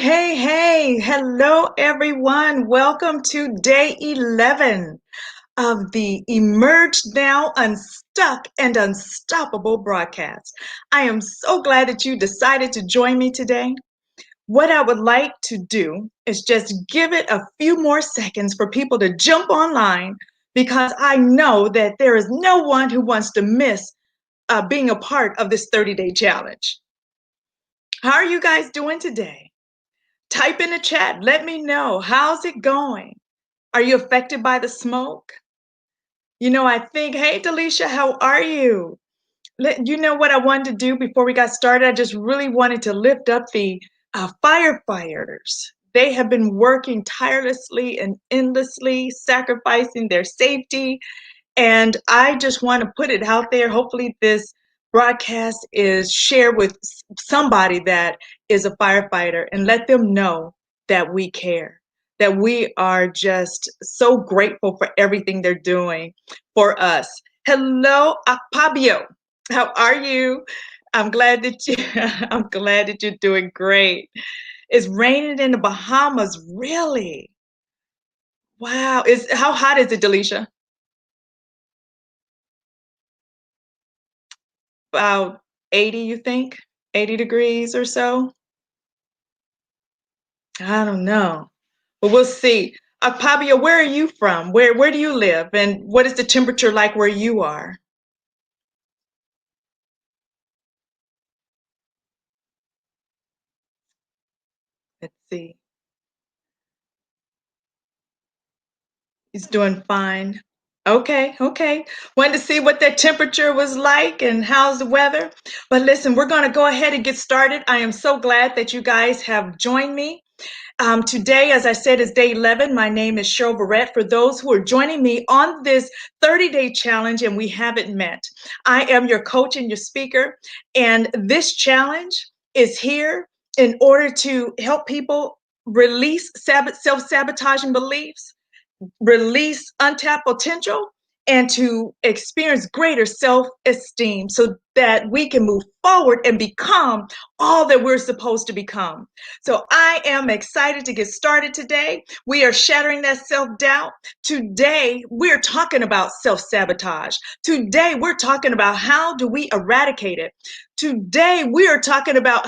Hey, hello everyone. Welcome to day 11 of the Emerge Now Unstuck and Unstoppable broadcast. I am so glad that you decided to join me today. What I would like to do is just give it a few more seconds for people to jump online because I know that there is no one who wants to miss being a part of this 30-day challenge. How are you guys doing today? Type in the chat. Let me know. How's it going? Are you affected by the smoke? I think, hey, Delisha, how are you? You know what I wanted to do before we got started? I just really wanted to lift up the firefighters. They have been working tirelessly and endlessly, sacrificing their safety. And I just want to put it out there. Hopefully, this broadcast is shared with somebody that is a firefighter and let them know that we care, that we are just so grateful for everything they're doing for us. Hello, Akpabio. How are you? I'm glad that I'm glad that you're doing great. It's raining in the Bahamas, really? Wow. How hot is it, Delisha? About 80, you think? 80 degrees or so? I don't know. But we'll see. Pabia, where are you from? Where do you live? And what is the temperature like where you are? Let's see. He's doing fine. Okay. Wanted to see what that temperature was like and how's the weather. But listen, we're going to go ahead and get started. I am so glad that you guys have joined me. Today, as I said, is day 11. My name is Cheryl Barrett. For those who are joining me on this 30-day challenge and we haven't met, I am your coach and your speaker. And this challenge is here in order to help people release self-sabotaging beliefs, release untapped potential, and to experience greater self-esteem so that we can move forward and become all that we're supposed to become. So I am excited to get started today. We are shattering that self-doubt. Today, we're talking about self-sabotage. Today, we're talking about how do we eradicate it. Today, we are talking about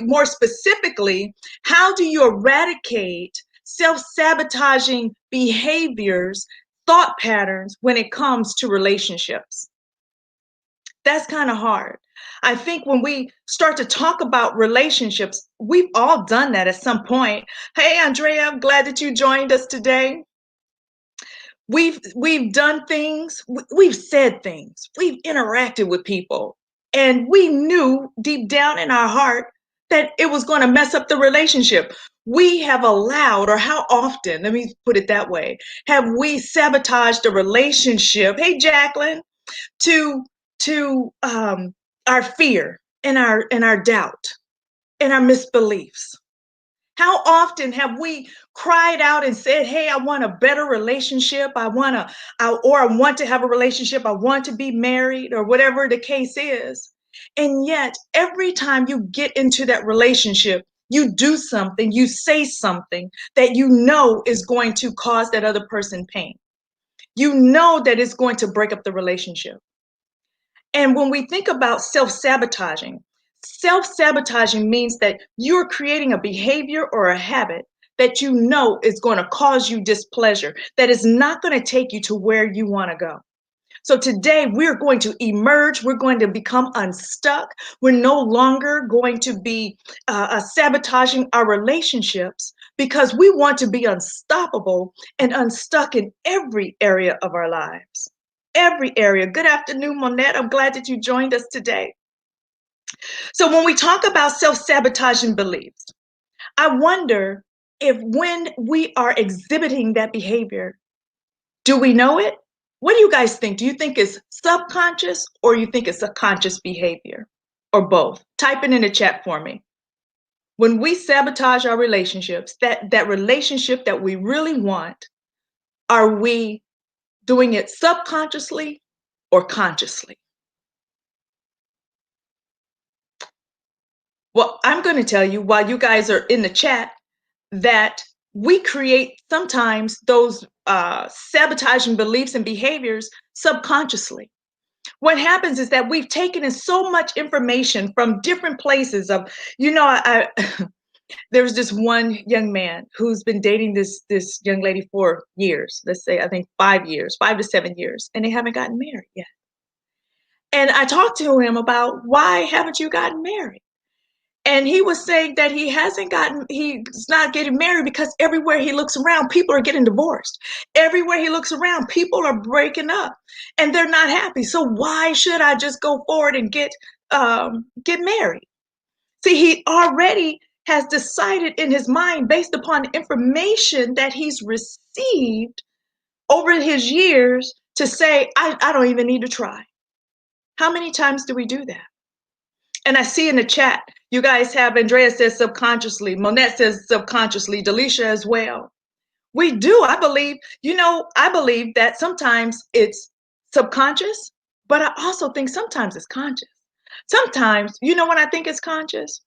more specifically, how do you eradicate self-sabotaging behaviors, thought patterns when it comes to relationships. That's kind of hard. I think when we start to talk about relationships, we've all done that at some point. Hey, Andrea, I'm glad that you joined us today. We've done things, we've said things, we've interacted with people, and we knew deep down in our heart that it was going to mess up the relationship. We have allowed, or how often, let me put it that way, have we sabotaged a relationship, hey Jacqueline, to our fear and our doubt and our misbeliefs? How often have we cried out and said, hey, I want a better relationship. I want to have a relationship. I want to be married, or whatever the case is. And yet every time you get into that relationship, you do something, you say something that you know is going to cause that other person pain. You know that it's going to break up the relationship. And when we think about self-sabotaging means that you're creating a behavior or a habit that you know is going to cause you displeasure, that is not going to take you to where you want to go. So today we're going to emerge. We're going to become unstuck. We're no longer going to be sabotaging our relationships because we want to be unstoppable and unstuck in every area of our lives. Every area. Good afternoon, Monette. I'm glad that you joined us today. So when we talk about self-sabotaging beliefs, I wonder if when we are exhibiting that behavior, do we know it? What do you guys think? Do you think it's subconscious or you think it's a conscious behavior, or both? Type it in the chat for me. When we sabotage our relationships, that relationship that we really want, are we doing it subconsciously or consciously? Well, I'm going to tell you while you guys are in the chat, that we create sometimes those sabotaging beliefs and behaviors subconsciously. What happens is that we've taken in so much information from different places of, there was this one young man who's been dating this young lady for years. Let's say, I think 5 years, 5 to 7 years, and they haven't gotten married yet. And I talked to him about, why haven't you gotten married? And he was saying that he's not getting married because everywhere he looks around, people are getting divorced. Everywhere he looks around, people are breaking up and they're not happy. So why should I just go forward and get married? See, he already has decided in his mind, based upon information that he's received over his years, to say, I don't even need to try. How many times do we do that? And I see in the chat, you guys have, Andrea says subconsciously, Monette says subconsciously, Delisha as well. We do, I believe, I believe that sometimes it's subconscious, but I also think sometimes it's conscious. Sometimes, when I think it's conscious?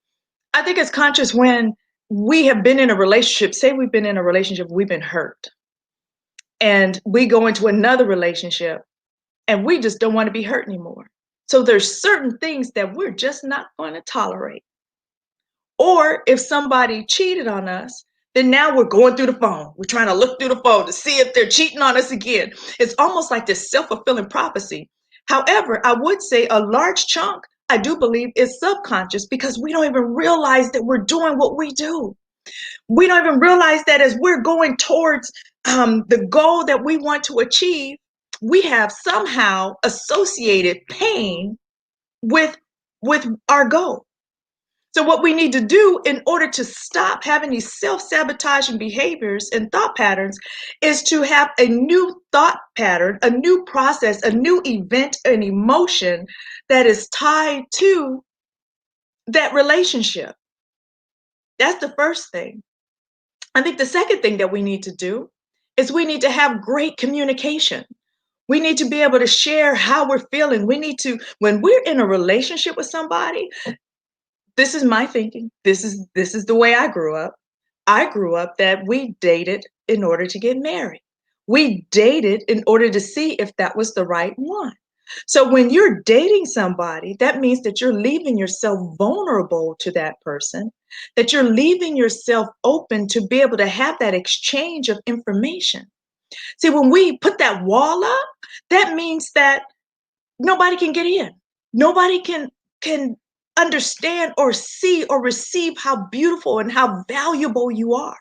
I think it's conscious when we have been in a relationship, say we've been in a relationship, we've been hurt, and we go into another relationship and we just don't want to be hurt anymore. So there's certain things that we're just not going to tolerate. Or if somebody cheated on us, then now we're going through the phone. We're trying to look through the phone to see if they're cheating on us again. It's almost like this self-fulfilling prophecy. However, I would say a large chunk, I do believe, is subconscious, because we don't even realize that we're doing what we do. We don't even realize that as we're going towards the goal that we want to achieve, we have somehow associated pain with our goal. So what we need to do in order to stop having these self-sabotaging behaviors and thought patterns is to have a new thought pattern, a new process, a new event, an emotion that is tied to that relationship. That's the first thing. I think the second thing that we need to do is we need to have great communication. We need to be able to share how we're feeling. We need to, when we're in a relationship with somebody, this is my thinking. This is the way I grew up. I grew up that we dated in order to get married. We dated in order to see if that was the right one. So when you're dating somebody, that means that you're leaving yourself vulnerable to that person, that you're leaving yourself open to be able to have that exchange of information. See, when we put that wall up, that means that nobody can get in. Nobody can understand or see or receive how beautiful and how valuable you are,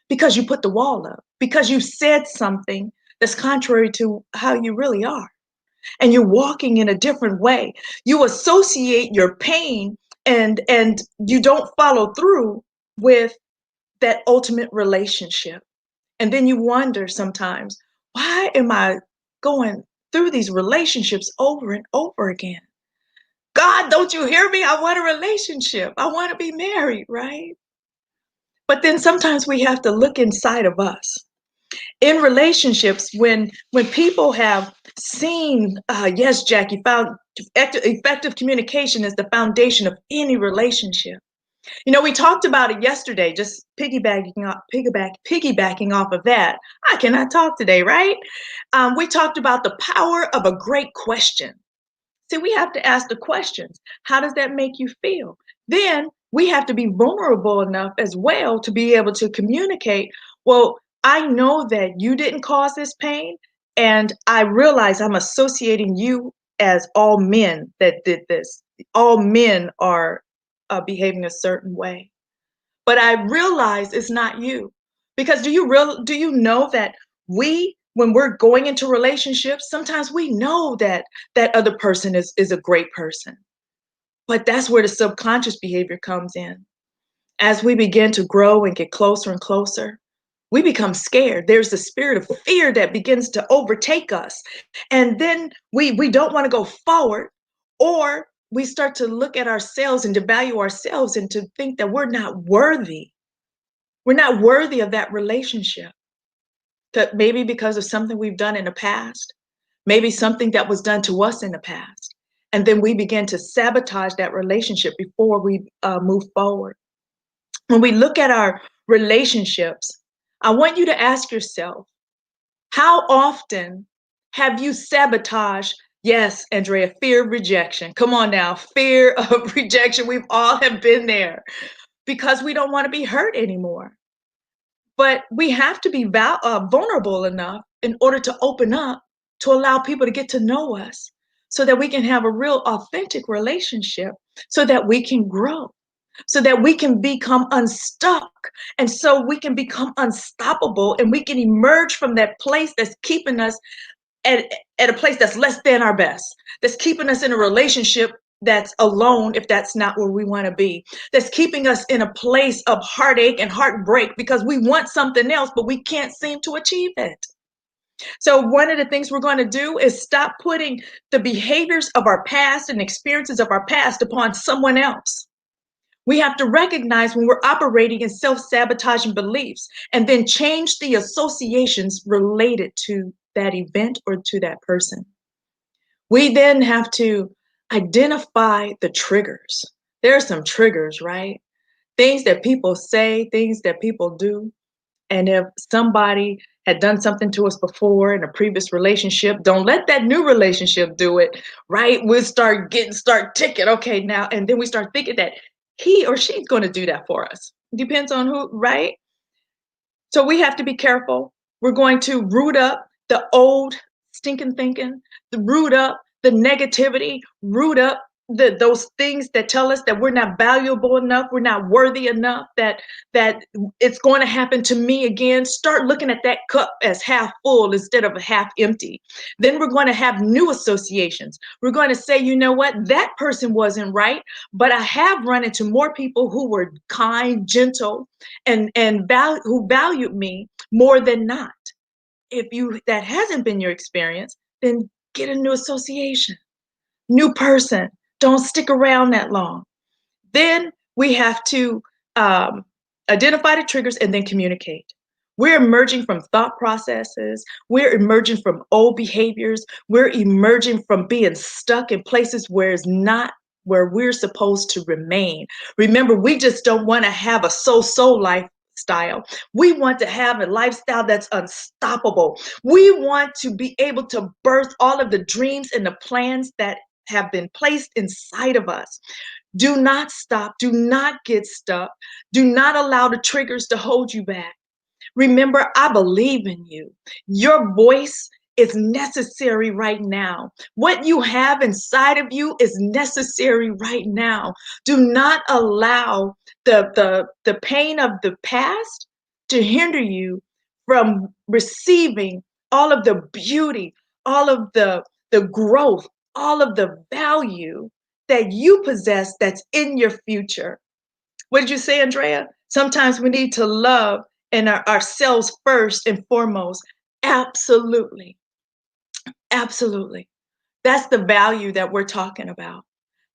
because you put the wall up, because you said something that's contrary to how you really are, and you're walking in a different way. You associate your pain, and you don't follow through with that ultimate relationship. And then you wonder sometimes, why am I going through these relationships over and over again? God, don't you hear me? I want a relationship. I want to be married, right? But then sometimes we have to look inside of us. In relationships, when people have seen, yes, Jackie, found effective communication is the foundation of any relationship. We talked about it yesterday, just piggybacking off of that. I cannot talk today, right? We talked about the power of a great question. See, we have to ask the questions. How does that make you feel? Then we have to be vulnerable enough as well to be able to communicate. Well, I know that you didn't cause this pain, and I realize I'm associating you as all men that did this. All men are behaving a certain way. But I realize it's not you. Because do you know that when we're going into relationships, sometimes we know that that other person is a great person. But that's where the subconscious behavior comes in. As we begin to grow and get closer and closer, we become scared. There's the spirit of fear that begins to overtake us. And then we don't want to go forward, or we start to look at ourselves and devalue ourselves and to think that we're not worthy. We're not worthy of that relationship. That maybe because of something we've done in the past, maybe something that was done to us in the past. And then we begin to sabotage that relationship before we move forward. When we look at our relationships, I want you to ask yourself, how often have you sabotaged? Yes, Andrea, fear of rejection. Come on now, fear of rejection. We've all have been there because we don't want to be hurt anymore. But we have to be vulnerable enough in order to open up to allow people to get to know us so that we can have a real authentic relationship, so that we can grow, so that we can become unstuck, and so we can become unstoppable, and we can emerge from that place that's keeping us at, at a place that's less than our best, that's keeping us in a relationship that's alone if that's not where we want to be, that's keeping us in a place of heartache and heartbreak because we want something else but we can't seem to achieve it. So one of the things we're going to do is stop putting the behaviors of our past and experiences of our past upon someone else. We have to recognize when we're operating in self-sabotaging beliefs and then change the associations related to that event or to that person. We then have to identify the triggers. There are some triggers, right? Things that people say, things that people do. And if somebody had done something to us before in a previous relationship, don't let that new relationship do it, right? We'll start ticking. Okay, now, and then we start thinking that he or she's going to do that for us. Depends on who, right? So we have to be careful. We're going to root up the old stinking thinking, the root up the negativity, root up those things that tell us that we're not valuable enough, we're not worthy enough, that it's going to happen to me again. Start looking at that cup as half full instead of half empty. Then we're going to have new associations. We're going to say, you know what, that person wasn't right, but I have run into more people who were kind, gentle, and who valued me more than not. If you that hasn't been your experience, then get a new association, new person. Don't stick around that long. Then we have to identify the triggers and then communicate. We're emerging from thought processes. We're emerging from old behaviors. We're emerging from being stuck in places where it's not where we're supposed to remain. Remember, we just don't want to have a so-so lifestyle. We want to have a lifestyle that's unstoppable. We want to be able to birth all of the dreams and the plans that have been placed inside of us. Do not stop. Do not get stuck. Do not allow the triggers to hold you back. Remember, I believe in you. Your voice is necessary right now. What you have inside of you is necessary right now. Do not allow the pain of the past to hinder you from receiving all of the beauty, all of the growth, all of the value that you possess that's in your future. What did you say, Andrea? Sometimes we need to love and ourselves first and foremost. Absolutely. Absolutely. That's the value that we're talking about.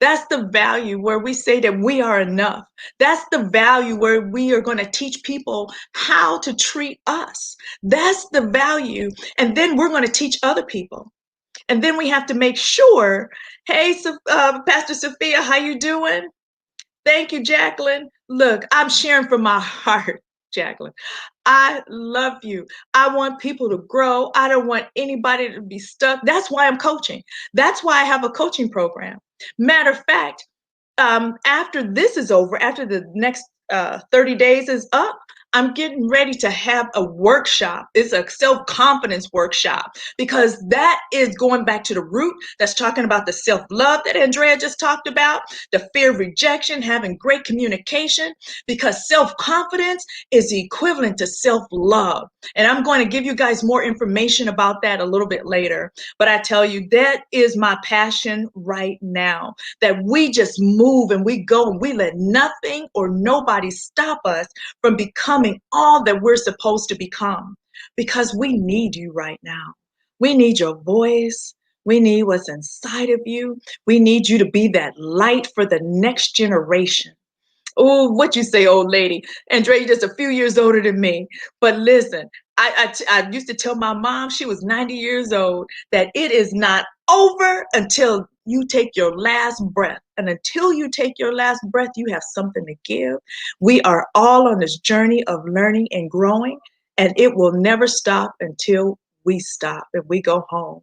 That's the value where we say that we are enough. That's the value where we are going to teach people how to treat us. That's the value. And then we're going to teach other people. And then we have to make sure, hey, Pastor Sophia, how you doing? Thank you, Jacqueline. Look, I'm sharing from my heart, Jacqueline. I love you. I want people to grow. I don't want anybody to be stuck. That's why I'm coaching. That's why I have a coaching program. Matter of fact, after this is over, after the next 30 days is up, I'm getting ready to have a workshop. It's a self-confidence workshop because that is going back to the root. That's talking about the self-love that Andrea just talked about, the fear of rejection, having great communication, because self-confidence is equivalent to self-love. And I'm going to give you guys more information about that a little bit later. But I tell you, that is my passion right now, that we just move and we go and we let nothing or nobody stop us from becoming all that we're supposed to become, because we need you right now. We need your voice. We need what's inside of you. We need you to be that light for the next generation. Oh, what you say, old lady? Andrea, you're just a few years older than me. But listen, I used to tell my mom, she was 90 years old, that it is not over until you take your last breath. And until you take your last breath, you have something to give. We are all on this journey of learning and growing, and it will never stop until we stop and we go home.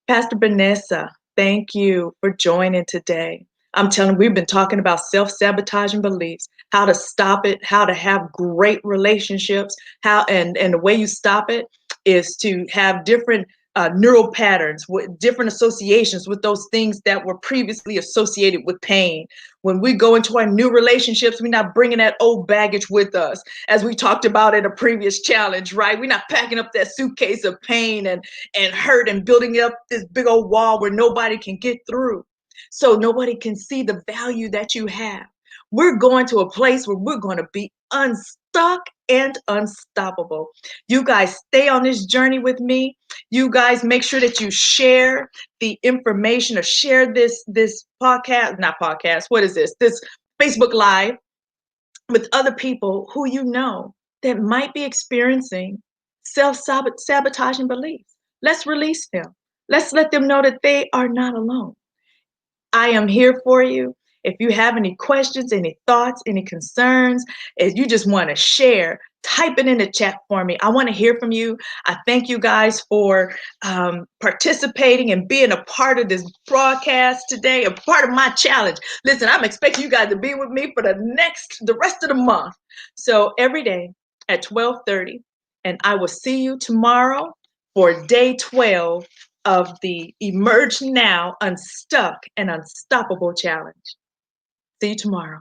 Pastor Vanessa, thank you for joining today. I'm telling you, we've been talking about self-sabotaging beliefs, how to stop it, how to have great relationships, and the way you stop it is to have different neural patterns with different associations with those things that were previously associated with pain. When we go into our new relationships, we're not bringing that old baggage with us, as we talked about in a previous challenge, right? We're not packing up that suitcase of pain and hurt and building up this big old wall where nobody can get through. So nobody can see the value that you have. We're going to a place where we're going to be unstuck and unstoppable. You guys stay on this journey with me. You guys make sure that you share the information or share this podcast, not podcast, what is this? This Facebook Live with other people who you know that might be experiencing self-sabotaging beliefs. Let's release them. Let's let them know that they are not alone. I am here for you. If you have any questions, any thoughts, any concerns, if you just want to share, type it in the chat for me. I want to hear from you. I thank you guys for participating and being a part of this broadcast today, a part of my challenge. Listen, I'm expecting you guys to be with me for the rest of the month. So every day at 12:30, and I will see you tomorrow for day 12 of the Emerge Now, Unstuck and Unstoppable Challenge. See you tomorrow.